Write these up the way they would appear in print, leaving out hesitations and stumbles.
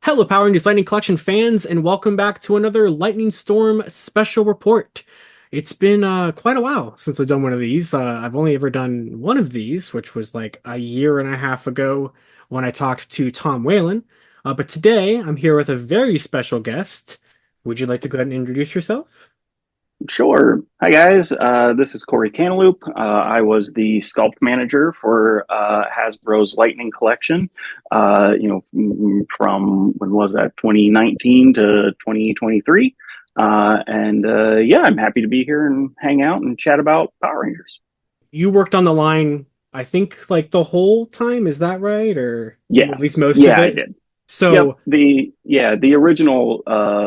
Hello, Power Rangers Lightning Collection fans, and welcome back to another Lightning Storm special report. It's been quite a while since I've done one of these. I've only ever done one of these, which was like a year and a half ago when I talked to Tom Whalen. But today I'm here with a very special guest. Would you like to go ahead and introduce yourself? Sure. Hi, guys. This is Cory Cantelupe. I was the sculpt manager for Hasbro's Lightning Collection. From when was that? 2019 to 2023. Yeah, I'm happy to be here and hang out and chat about Power Rangers. You worked on the line, I think, like the whole time. Is that right? Or at least Yes. most of Yeah, I it? did. Yep. So, The original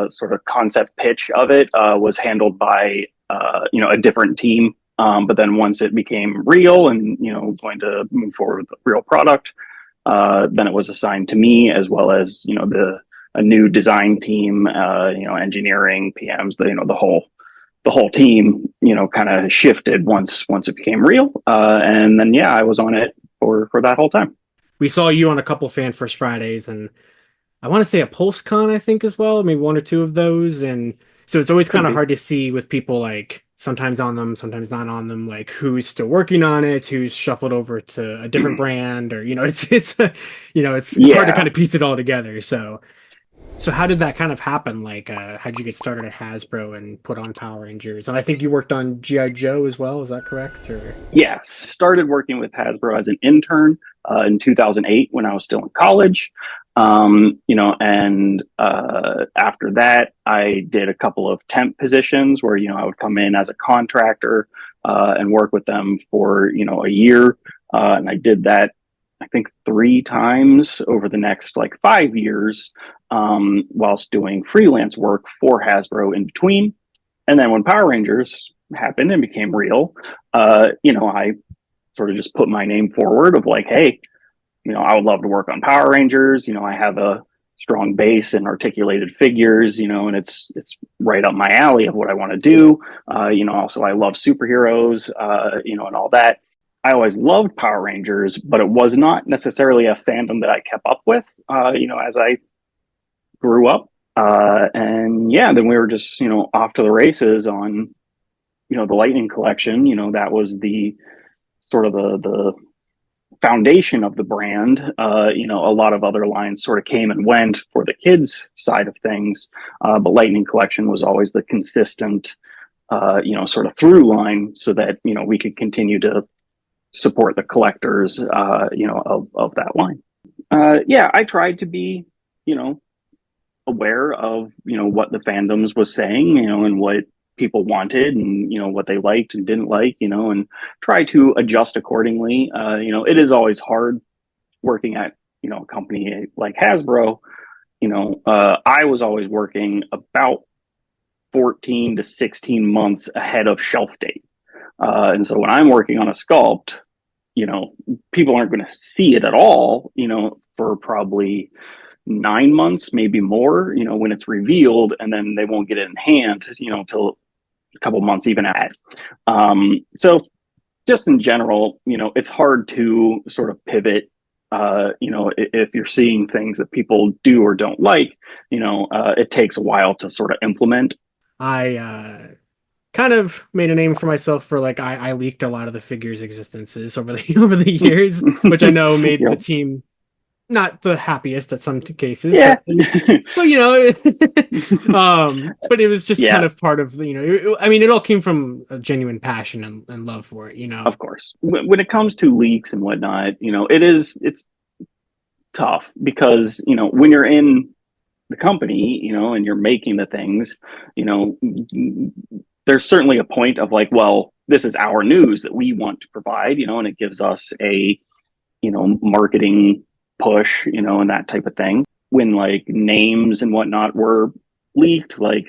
sort of concept pitch of it was handled by a different team. But then once it became real and going to move forward with the real product, then it was assigned to me as well as the a new design team, engineering, PMs, the whole team, kind of shifted once it became real. And then yeah, I was on it for that whole time. we saw you on a couple Fan First Fridays, and I want to say a PulseCon, I think, as well, maybe one or two of those. And so it's always Could kind of be. hard to see with people like sometimes on them, sometimes not on them, like who's still working on it, who's shuffled over to a different brand, or it's hard to kind Yeah. of piece it all together. So how did that kind of happen? Like, how did you get started at Hasbro and put on Power Rangers? And I think you worked on GI Joe as well. Is that correct? Or Yes, started working with Hasbro as an intern in 2008 when I was still in college. And after that, I did a couple of temp positions where I would come in as a contractor and work with them for a year, and I did that I think three times over the next like 5 years, whilst doing freelance work for Hasbro in between. And then when Power Rangers happened and became real, I sort of just put my name forward of like, hey, I would love to work on Power Rangers. I have a strong base and articulated figures, and it's right up my alley of what I want to do. Also I love superheroes, and all that. I always loved Power Rangers, but it was not necessarily a fandom that I kept up with, as I grew up. And yeah, then we were just, off to the races on, the Lightning Collection. That was the sort of the foundation of the brand. A lot of other lines sort of came and went for the kids side of things, but Lightning Collection was always the consistent, sort of through line, so that we could continue to support the collectors, of that line. Yeah, I tried to be, aware of what the fandoms was saying, and what people wanted, and what they liked and didn't like, and try to adjust accordingly. It is always hard working at a company like Hasbro. I was always working about 14 to 16 months ahead of shelf date, and so when I'm working on a sculpt, people aren't going to see it at all, for probably 9 months, maybe more, when it's revealed, and then they won't get it in hand, till a couple months even at. So just in general, it's hard to sort of pivot. If you're seeing things that people do or don't like, it takes a while to sort of implement. I kind of made a name for myself for like I leaked a lot of the figures' existences over the over the years, which I know made the Yep. team not the happiest at some cases, Yeah. but but it was just kind Yeah, of part of I mean, it all came from a genuine passion and love for it. of course. When it comes to leaks and whatnot, it's tough because, when you're in the company, and you're making the things, you know, there's certainly a point of like, well, this is our news that we want to provide, and it gives us a, marketing push, and that type of thing. When like names and whatnot were leaked, like,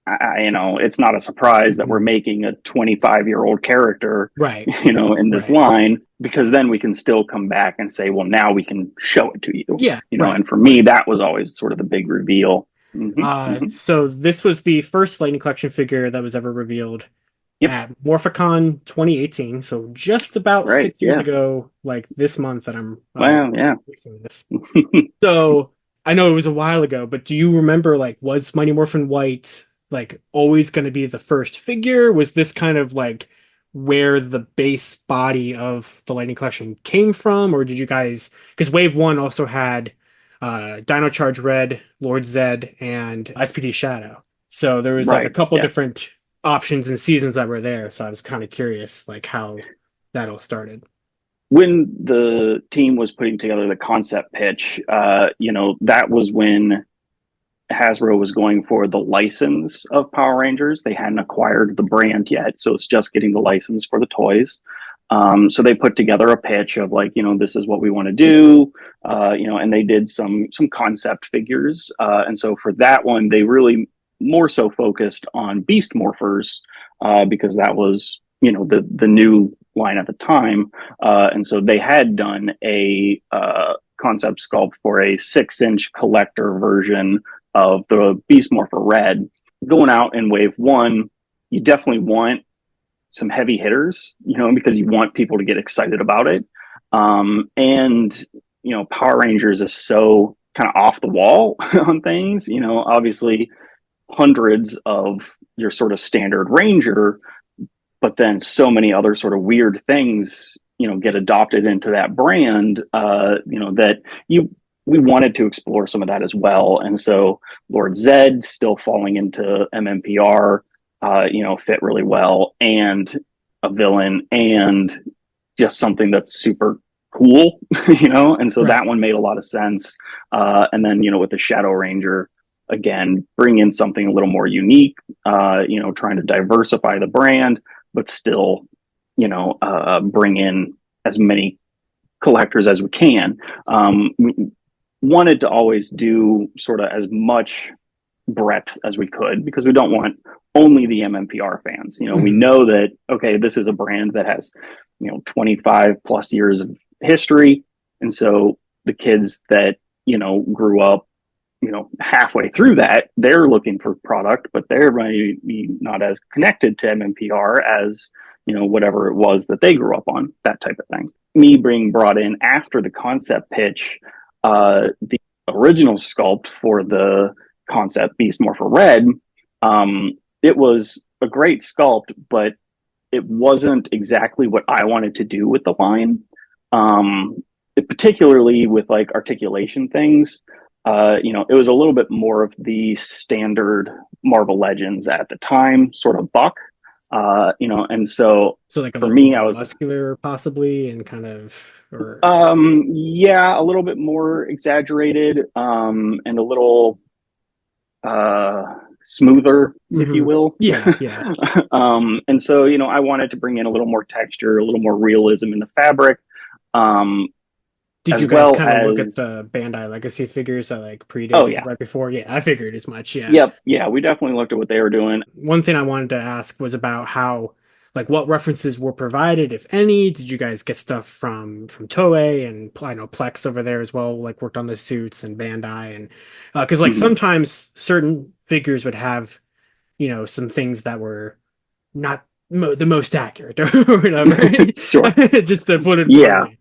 it's not a surprise that we're Mhm. making a 25-year-old character, Right, in this right. line, because then we can still come back and say, well, now we can show it to you, Yeah, right, and for me, right. that was always sort of the big reveal. Hmm. So this was the first Lightning Collection figure that was ever revealed Yep. at Morphicon 2018. So just about Right. 6 years Yeah. ago, like this month that I'm Well, yeah. releasing this. So I know it was a while ago, but do you remember, like, was Mighty Morphin White like always going to be the first figure? Was this kind of like where the base body of the Lightning Collection came from, or did you guys? Because Wave One also had Dino Charge Red, Lord Zed, and SPD Shadow. So there was like a Right. couple Yeah. different options and seasons that were there. So I was kind of curious, like how that all started. When the team was putting together the concept pitch, that was when Hasbro was going for the license of Power Rangers. They hadn't acquired the brand yet, so it's just getting the license for the toys. So they put together a pitch of like, this is what we want to do, and they did some concept figures. And so for that one, they really more so focused on Beast Morphers because that was, the new line at the time. And so they had done a concept sculpt for a 6-inch collector version of the Beast Morpher Red. Going out in Wave One, you definitely want some heavy hitters, because you want people to get excited about it. And Power Rangers is so kind of off the wall on things. Obviously hundreds of your sort of standard Ranger, but then so many other sort of weird things, get adopted into that brand. That we wanted to explore some of that as well. And so Lord Zed still falling into MMPR, fit really well, and a villain and just something that's super cool, and so that Right. one made a lot of sense. And then, with the Shadow Ranger, again, bring in something a little more unique, trying to diversify the brand, but still, bring in as many collectors as we can. We wanted to always do sort of as much breadth as we could because we don't want only the MMPR fans. We Mhm. know that, okay, this is a brand that has, 25 plus years of history. And so the kids that, grew up, halfway through that, they're looking for product, but they're maybe not as connected to MMPR as, whatever it was that they grew up on, that type of thing. Me being brought in after the concept pitch, the original sculpt for the concept Beast Morpher Red, it was a great sculpt, but it wasn't exactly what I wanted to do with the line. Particularly with like articulation things, it was a little bit more of the standard Marvel Legends at the time, sort of buck, and so So like a for little me, more I was, muscular, possibly, and kind of, or yeah, a little bit more exaggerated, and a little uh, smoother, if you hmm. will. Yeah, yeah. And so, I wanted to bring in a little more texture, a little more realism in the fabric, um, Did as you guys well kind of look at as, the Bandai Legacy figures that like oh, predated yeah, right before? Yeah, I figured as much. Yeah. yep, yeah, we definitely looked at what they were doing. One thing I wanted to ask was about how, like, what references were provided, if any. Did you guys get stuff from Toei and I know Plex over there as well, like worked on the suits and Bandai and because like Mhm. sometimes certain figures would have, some things that were not the most accurate or whatever, Sure. just to put it Yeah. bluntly.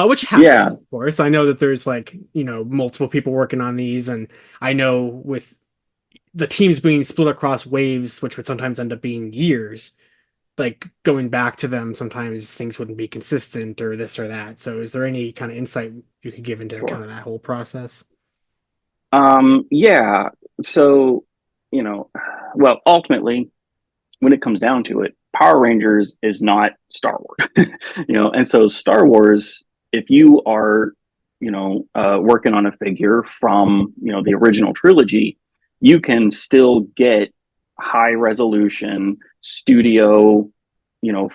Which Yeah. happens, of course. I know that there's like, multiple people working on these, and I know with the teams being split across waves, which would sometimes end up being years, like going back to them, sometimes things wouldn't be consistent or this or that. So, is there any kind of insight you could give into kind Sure. of that whole process? Yeah. So, you know, well, ultimately, when it comes down to it, Power Rangers is not Star Wars, and so Star Wars, if you are, working on a figure from, the original trilogy, you can still get high resolution studio,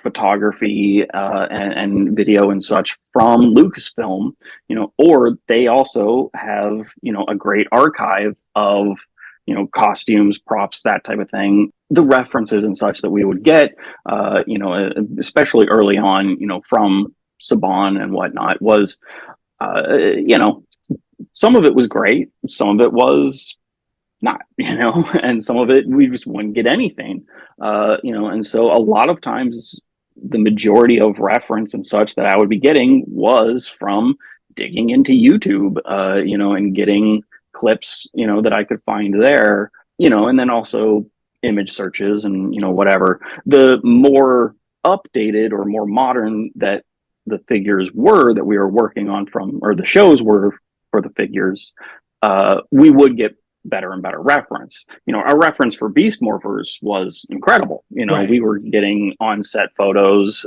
photography, and video and such from Lucasfilm, or they also have, a great archive of, costumes, props, that type of thing. The references and such that we would get, especially early on, from Saban and whatnot, was, some of it was great, some of it was not, and some of it we just wouldn't get anything, and so a lot of times the majority of reference and such that I would be getting was from digging into YouTube, and getting clips, that I could find there, and then also image searches and, whatever. The more updated or more modern that the figures were that we were working on or the shows were for the figures, we would get better and better reference. Our reference for Beast Morphers was incredible. Right. We were getting on-set photos,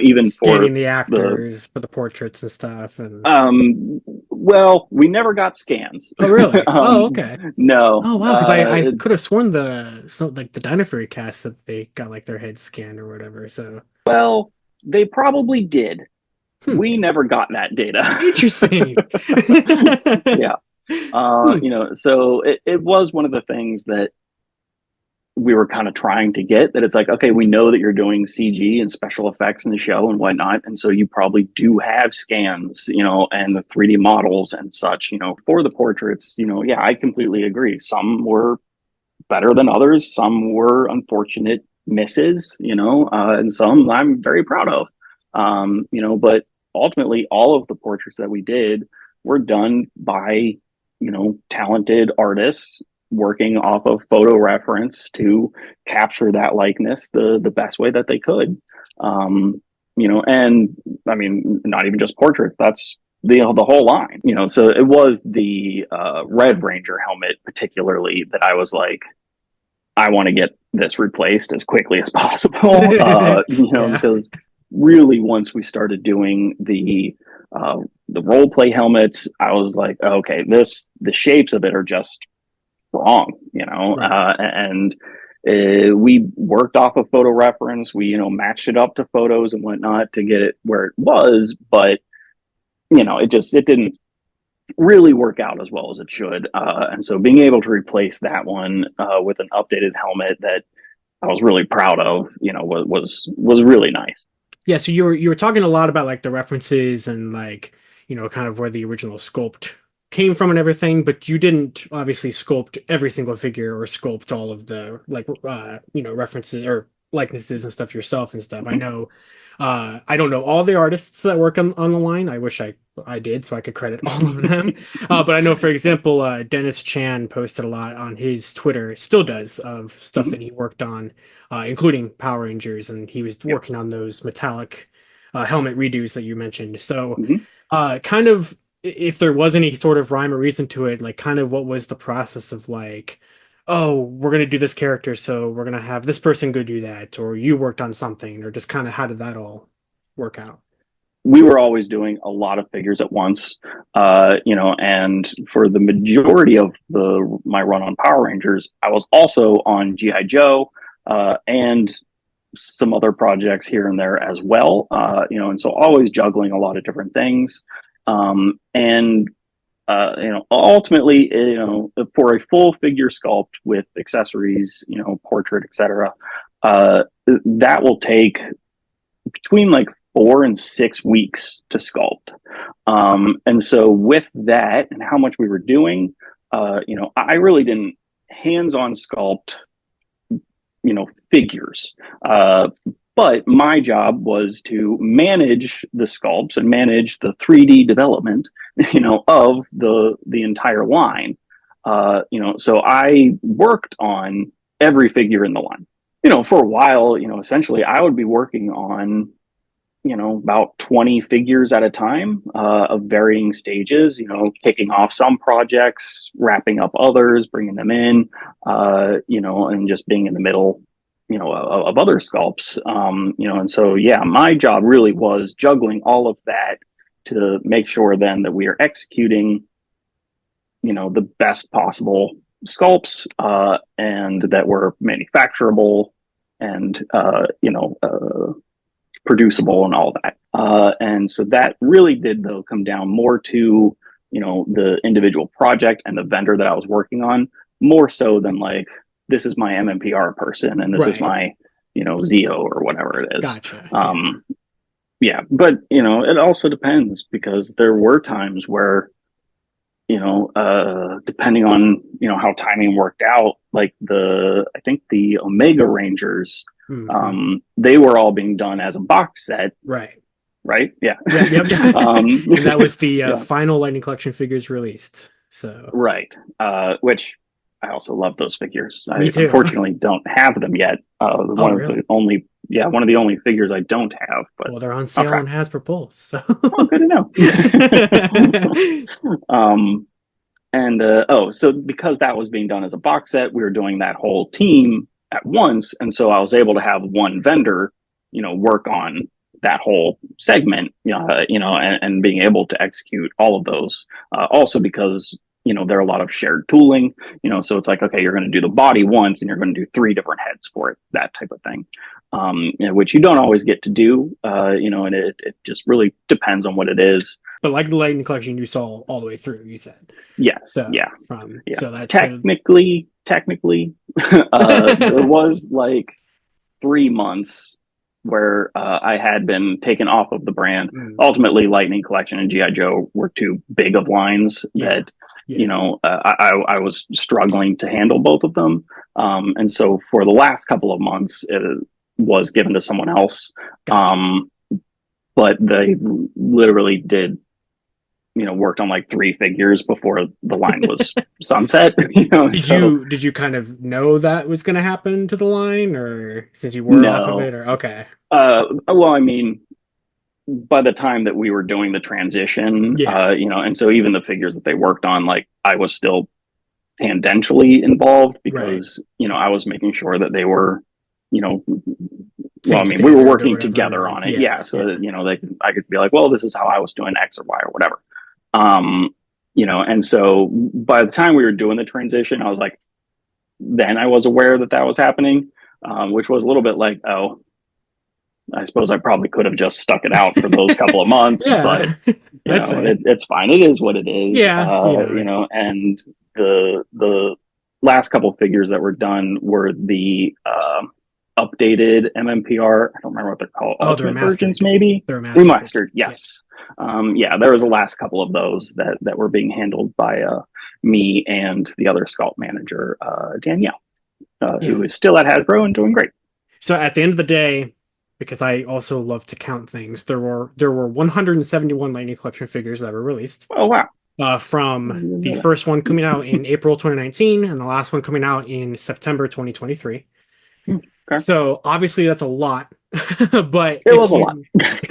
even for Scanning the the actors for the portraits and stuff. And well, we never got scans. oh, really? Oh, okay. No. Oh, wow. Because I could have sworn like the Dino Fury cast that they got like their heads scanned or whatever. So, Well, they probably did. hmm, We never got that data. interesting. Yeah. Hmm. So it was one of the things that we were kind of trying to get, that it's like, okay, we know that you're doing CG and special effects in the show and whatnot. And so you probably do have scans, and the 3D models and such, for the portraits, yeah, I completely agree. Some were better than others. Some were unfortunate misses, and some I'm very proud of. But ultimately all of the portraits that we did were done by, talented artists working off of photo reference to capture that likeness the best way that they could. And I mean, not even just portraits, that's the whole line, so it was the Red Ranger helmet particularly that I was like, I want to get this replaced as quickly as possible. Yeah. Because really once we started doing the role play helmets, I was like, okay, the shapes of it are just wrong, Right. and we worked off of photo reference. We, matched it up to photos and whatnot to get it where it was, but it didn't really work out as well as it should. And so being able to replace that one with an updated helmet that I was really proud of, was really nice. Yeah, so you were talking a lot about like the references and like, kind of where the original sculpt came from and everything, but you didn't obviously sculpt every single figure or sculpt all of the like references or likenesses and stuff yourself and stuff. I Mm-hmm. know I don't know all the artists that work on the line. I wish I did so I could credit all of them. But I know, for example, Dennis Chan posted a lot on his Twitter, still does, of stuff Mm-hmm. that he worked on, including Power Rangers, and he was Yep. working on those metallic helmet redos that you mentioned. So, Mm-hmm. kind of, if there was any sort of rhyme or reason to it, like, kind of what was the process of like, oh, we're gonna do this character, so we're gonna have this person go do that, or you worked on something, or just kind of how did that all work out? We were always doing a lot of figures at once, and for the majority of my run on Power Rangers, I was also on GI Joe and some other projects here and there as well, and so always juggling a lot of different things, and ultimately, for a full figure sculpt with accessories, portrait, etc., that will take between like 4 and 6 weeks to sculpt. And so with that and how much we were doing, I really didn't hands-on sculpt, figures. But my job was to manage the sculpts and manage the 3D development, of the entire line. So I worked on every figure in the line. For a while, essentially I would be working on, about 20 figures at a time, of varying stages, kicking off some projects, wrapping up others, bringing them in, and just being in the middle, of other sculpts. And so, yeah, my job really was juggling all of that to make sure then that we are executing, the best possible sculpts, and that were manufacturable and, producible and all that. And so that really did, though, come down more to, the individual project and the vendor that I was working on, more so than like, this is my MMPR person and this is Right. my, Zeo or whatever it is. Gotcha. Yeah. Yeah, but, it also depends, because there were times where, depending on, how timing worked out, like I think the Omega Rangers, Hmm. they were all being done as a box set, Right. right? Yeah. Yep. Yep. um, And that was the yeah. final Lightning Collection figures released. So Right. Which I also love those figures. me I too. unfortunately don't have them yet. Oh, One of really? the only, yeah, one of the only figures I don't have, but Well, they're on sale okay. on Hasbro Pulse. So Oh, good to know. And oh, so because that was being done as a box set, we were doing that whole team at once, and so I was able to have one vendor, work on that whole segment, and being able to execute all of those. Also because there are a lot of shared tooling, so it's like, okay, you're going to do the body once, and you're going to do three different heads for it, that type of thing. Which you don't always get to do, and it just really depends on what it is. but like the Lightning Collection, you saw all the way through, you said. Yes, So yeah. from Yeah, so that's so technically, there was like 3 months where I had been taken off of the brand. mm, Ultimately, Lightning Collection and GI Joe were too big of lines yeah. that Yeah. I was struggling to handle both of them, and so for the last couple of months, it was given to someone else. Gotcha. Um, but they literally did worked on like three figures before the line was sunset. So Did you kind of know that was going to happen to the line, or since you were off of no. it, or okay? Well, I mean, by the time that we were doing the transition, Yeah. and so even the figures that they worked on, like I was still tangentially involved Right. because I was making sure that they were, you know, well, Same I mean, we were standard or working whatever. together Or, on it, yeah. yeah. So Yeah. that I could be like, well, this is how I was doing X or Y or whatever. Um, and so by the time we were doing the transition, I was like, then I was aware that that was happening, which was a little bit like, oh, I suppose I probably could have just stuck it out for those couple of months, but Yeah. I'd say. it's fine. It is what it is, Yeah. and the last couple of figures that were done were the updated MMPR. I don't remember what they're called. Oh, they're Ultimate versions, mastered. maybe They're a mastered figure. remastered. Yeah. Yes, yeah. There was the last couple of those that were being handled by me and the other sculpt manager, Danielle, Yeah. who is still at Hasbro and doing great. So at the end of the day, because I also love to count things, there were 171 Lightning Collection figures that were released. Oh wow. From the first one coming out in April 2019 and the last one coming out in September 2023. Okay. So obviously that's a lot, but It if was a lot.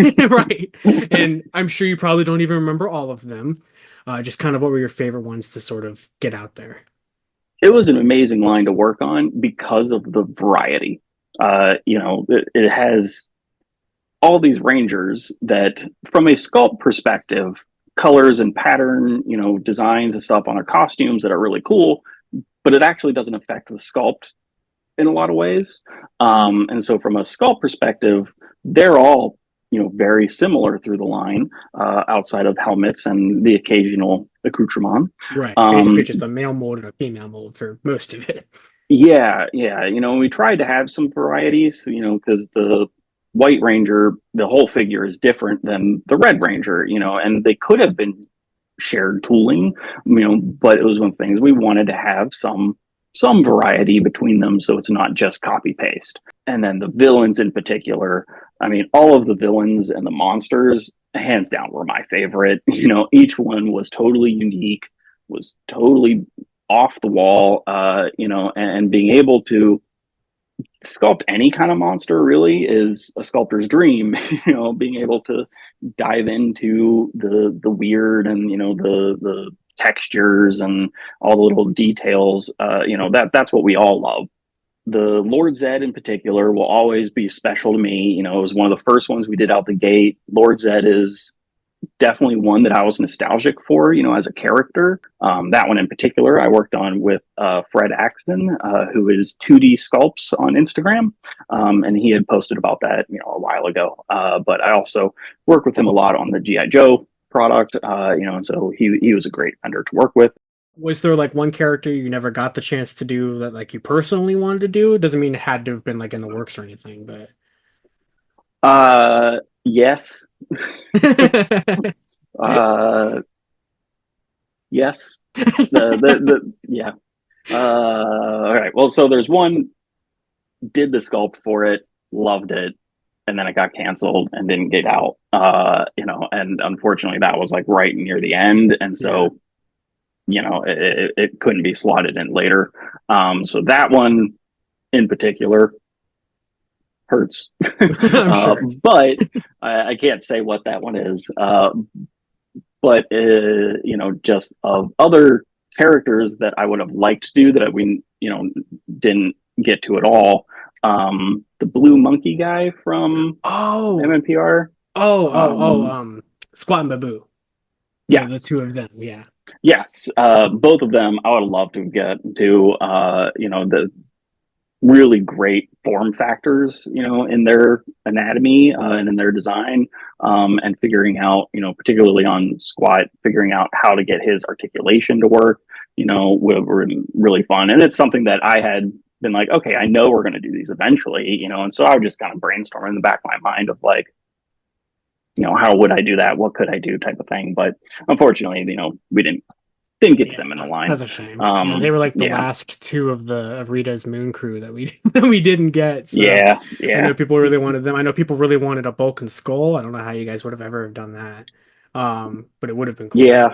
you right, and I'm sure you probably don't even remember all of them. Just kind of what were your favorite ones to sort of get out there? It was an amazing line to work on because of the variety. It has all these rangers that, from a sculpt perspective, colors and pattern, designs and stuff on their costumes that are really cool, but it actually doesn't affect the sculpt in a lot of ways. And so, from a sculpt perspective, they're all very similar through the line, outside of helmets and the occasional accoutrement. Right, basically Um, just a male mold and a female mold for most of it. Yeah, yeah. We tried to have some varieties, because the White Ranger, the whole figure is different than the Red Ranger, and they could have been shared tooling, but it was one of the things we wanted to have some variety between them so it's not just copy paste. And then the villains in particular, I mean, all of the villains and the monsters, hands down, were my favorite. Each one was totally unique, was totally off the wall, and being able to sculpt any kind of monster really is a sculptor's dream. Being able to dive into the weird and the textures and all the little details. That's what we all love. The Lord Zed in particular will always be special to me. It was one of the first ones we did out the gate. Lord Zed is definitely one that I was nostalgic for, as a character. That one in particular, I worked on with Fred Axton, who is 2D Sculpts on Instagram, and he had posted about that, a while ago. But I also worked with him a lot on the GI Joe product, and so he was a great vendor to work with. Was there like one character you never got the chance to do that like you personally wanted to do? It doesn't mean it had to have been like in the works or anything, but Yes, uh, yes, yeah. All right. Well, so there's one, did the sculpt for it, loved it, and then it got canceled and didn't get out. And unfortunately that was like right near the end. And yeah. so it couldn't be slotted in later. So that one in particular hurts. I'm sure. But I can't say what that one is. But just of other characters that I would have liked to do that we didn't get to at all. The blue monkey guy from Oh, MNPR. oh, Um, Squat and Babu. The yes, two of them. Yeah. yes, both of them. I would have loved to get to. The really great form factors, in their anatomy and in their design, and figuring out, particularly on Squat, figuring out how to get his articulation to work, were really fun. And it's something that I had been like, okay, I know we're going to do these eventually, and so I would just kind of brainstorm in the back of my mind of like, how would I do that? What could I do type of thing. But unfortunately, we didn't get to them in the Yeah, line. that's a shame. Yeah, they were like the Yeah, last two of Rita's Moon Crew that we that we didn't get. So yeah, I yeah, know people really wanted them. I know people really wanted a Bulk and Skull. I don't know how you guys would have ever done that. But it would have been cool. yeah,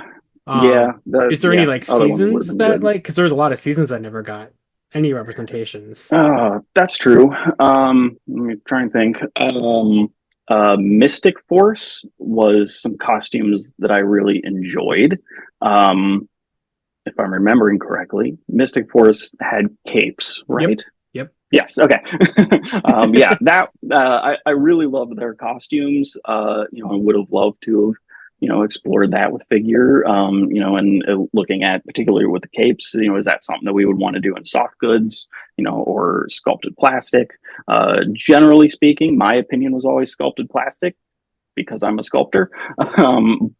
yeah. Is there any Yeah, like other ones would have seasons been that good. like because there's a lot of seasons I never got any representations. That's true. Let me try and think. Mystic Force was some costumes that I really enjoyed. Um, if I'm remembering correctly, Mystic Force had capes, Yep. right? Yep. Yes. Okay. Yeah, that I really loved their costumes. I would have loved to have explored that with figure. And looking at particularly with the capes, is that something that we would want to do in soft goods, or sculpted plastic? Generally speaking, my opinion was always sculpted plastic because I'm a sculptor.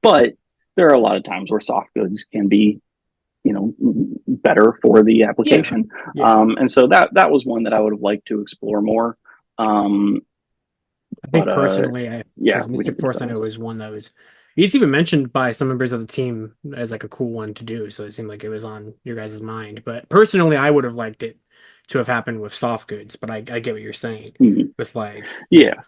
But there are a lot of times where soft goods can be better for the Yeah. application. Yeah. And so that was one that I would have liked to explore more. Um, I but think personally, yeah, because we Mystic didn't get Force I those. know was one that was it's even mentioned by some members of the team as like a cool one to do. So it seemed like it was on your guys' mind. But personally, I would have liked it to have happened with soft goods. But I get what you're saying Mhm. with like, Yeah,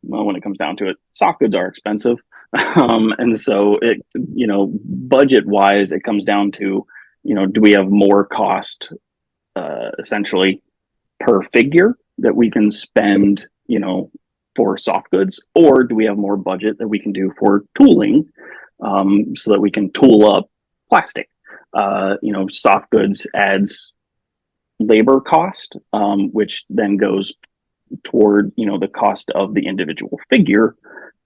well, when it comes down to it, soft goods are expensive. And so budget wise, it comes down to, do we have more cost, essentially per figure that we can spend, for soft goods, or do we have more budget that we can do for tooling, so that we can tool up plastic? Soft goods adds labor cost, which then goes toward the cost of the individual figure.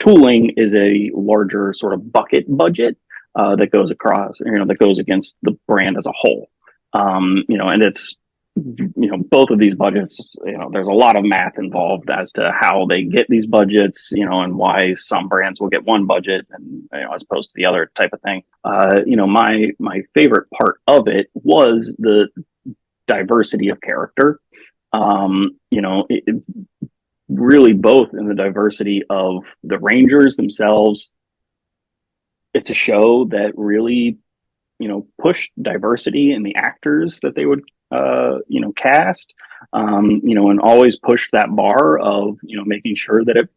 Tooling is a larger sort of bucket budget, that goes across, that goes against the brand as a whole. And it's both of these budgets, there's a lot of math involved as to how they get these budgets, and why some brands will get one budget and as opposed to the other type of thing. My favorite part of it was the diversity of character. It really both in the diversity of the Rangers themselves. It's a show that really, pushed diversity in the actors that they would, cast, and always pushed that bar of, making sure that it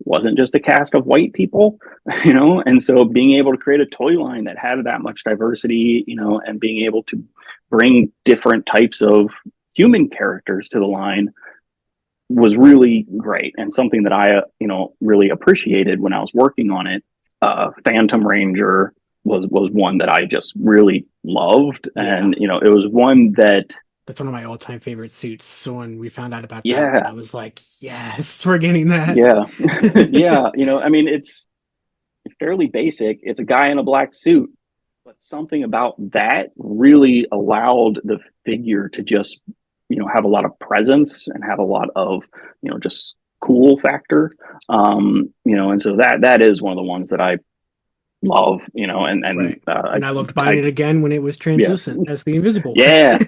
wasn't just a cast of white people, and so being able to create a toy line that had that much diversity, and being able to bring different types of human characters to the line was really great and something that I, really appreciated when I was working on it. Phantom Ranger was one that I just really loved, yeah, and it was one that, that's one of my all-time favorite suits. So when we found out about that one, I yeah, was like, yes, we're getting that. yeah, yeah. I mean, it's fairly basic. It's a guy in a black suit, but something about that really allowed the figure to just, have a lot of presence and have a lot of, just cool factor. And so that is one of the ones that I love, Right. And I loved buying I it again when it was yeah, translucent as the invisible one. yeah,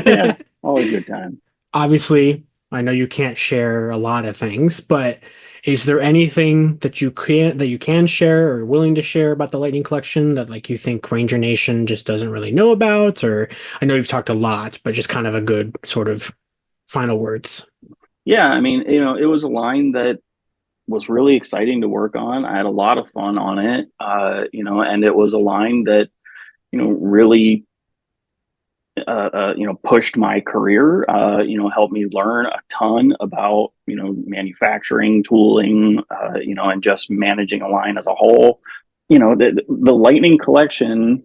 yeah, always a good time. Obviously, I know you can't share a lot of things, but is there anything that you can share or willing to share about the Lightning Collection that like you think Ranger Nation just doesn't really know about? Or I know you've talked a lot, but just kind of a good sort of final words. Yeah, I mean, it was a line that was really exciting to work on. I had a lot of fun on it, and it was a line that really pushed my career, helped me learn a ton about, manufacturing, tooling, and just managing a line as a whole. The Lightning collection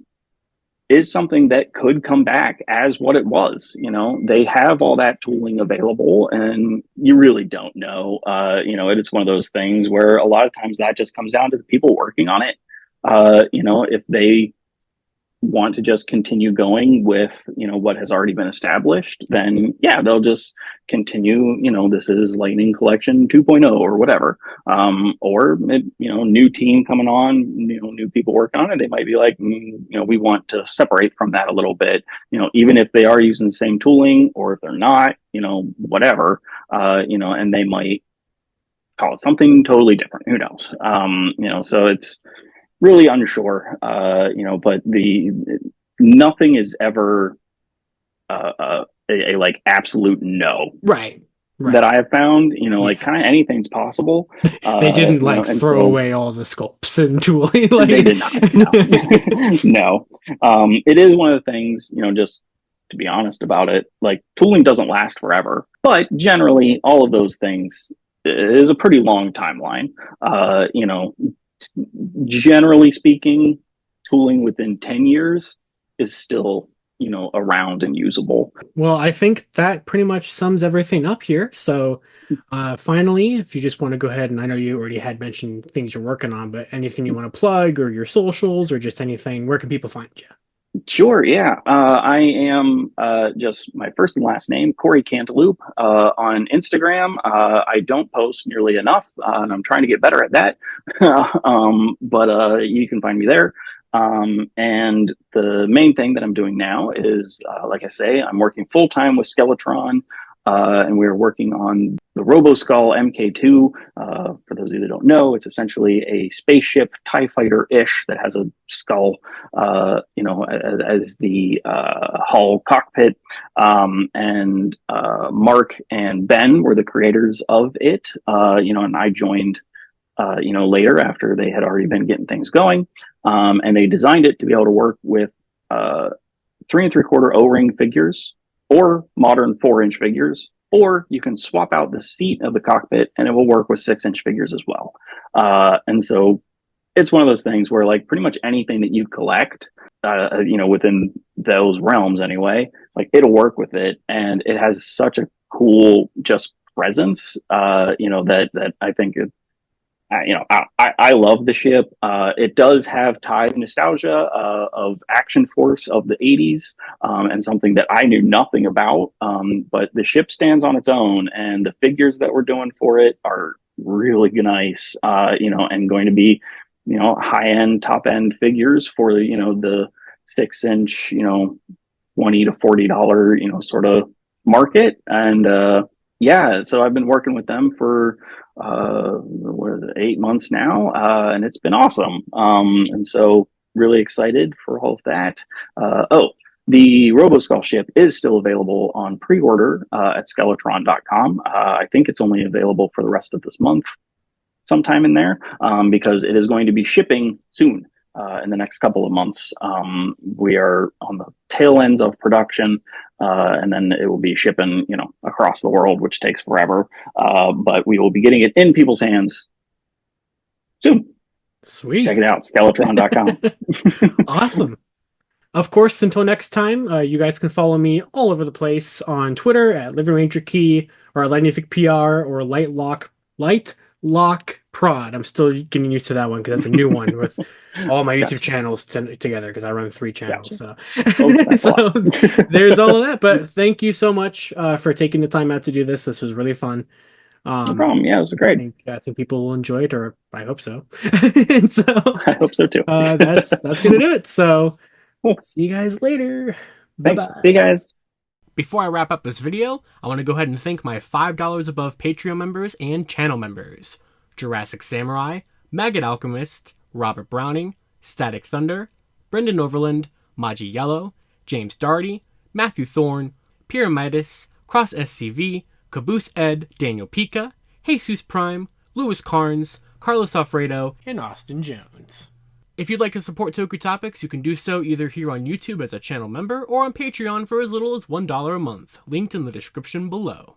is something that could come back as what it was. They have all that tooling available, and you really don't know. It's one of those things where a lot of times that just comes down to the people working on it. If they want to just continue going with what has already been established, then yeah, they'll just continue. This is Lightning Collection 2.0 or whatever. Or new team coming on, new people working on it, they might be like, we want to separate from that a little bit, even if they are using the same tooling, or if they're not, whatever, and they might call it something totally different. Who knows? So it's really unsure, but nothing is ever a like absolute no. Right. That I have found, like kind of anything's possible. They didn't like throw away all the sculpts and tooling. Like... They did not. No. No. It is one of the things, just to be honest about it, like tooling doesn't last forever, but generally all of those things is a pretty long timeline. Generally speaking, tooling within 10 years is still, around and usable. Well, I think that pretty much sums everything up here. So finally, if you just want to go ahead, and I know you already had mentioned things you're working on, but anything you want to plug, or your socials, or just anything, where can people find you? Sure, yeah. I am just my first and last name, Cory Cantelupe, on Instagram. I don't post nearly enough, and I'm trying to get better at that. But you can find me there. And the main thing that I'm doing now is, like I say, I'm working full time with Skeletron, and we're working on the ROBOSKULL MKII. For those of you that don't know, it's essentially a spaceship TIE fighter-ish that has a skull, as the hull cockpit. And Mark and Ben were the creators of it, and I joined later after they had already been getting things going. And they designed it to be able to work with 3 3/4 O-ring figures, or modern 4-inch figures, or you can swap out the seat of the cockpit and it will work with 6-inch figures as well. And so it's one of those things where, like, pretty much anything that you collect, within those realms anyway, like, it'll work with it. And it has such a cool just presence, that I think I love the ship. It does have Tide nostalgia of Action Force of the 80s, and something that I knew nothing about. But the ship stands on its own, and the figures that we're doing for it are really nice, and going to be, high-end, top-end figures for the 6-inch, $20 to $40, sort of market. And yeah, so I've been working with them for 8 months now, and it's been awesome. And so really excited for all of that. The RoboSkull ship is still available on pre-order at skeletron.com. I think it's only available for the rest of this month, sometime in there, because it is going to be shipping soon. In the next couple of months. We are on the tail ends of production, and then it will be shipping, across the world, which takes forever. But we will be getting it in people's hands soon. Sweet. Check it out, skeletron.com. Awesome. Of course, until next time, you guys can follow me all over the place on Twitter at Living Ranger Key, or Lightnific PR, or Lightlock Prod. I'm still getting used to that one because that's a new one with all my YouTube channels together, because I run 3 channels. Gotcha. So there's all of that. But thank you so much for taking the time out to do this. This was really fun. No problem. Yeah, it was great. I think people will enjoy it, or I hope so. And so I hope so too. That's gonna do it. So cool. See you guys later. Thanks. Bye-bye. See you guys. Before I wrap up this video, I want to go ahead and thank my $5 above Patreon members and channel members: Jurassic Samurai, Maggot Alchemist, Robert Browning, Static Thunder, Brendan Overland, Maji Yellow, James Darty, Matthew Thorne, Pyramidas, Cross SCV, Caboose Ed, Daniel Pica, Jesus Prime, Louis Carnes, Carlos Alfredo, and Austin Jones. If you'd like to support Toku Topics, you can do so either here on YouTube as a channel member or on Patreon for as little as $1 a month, linked in the description below.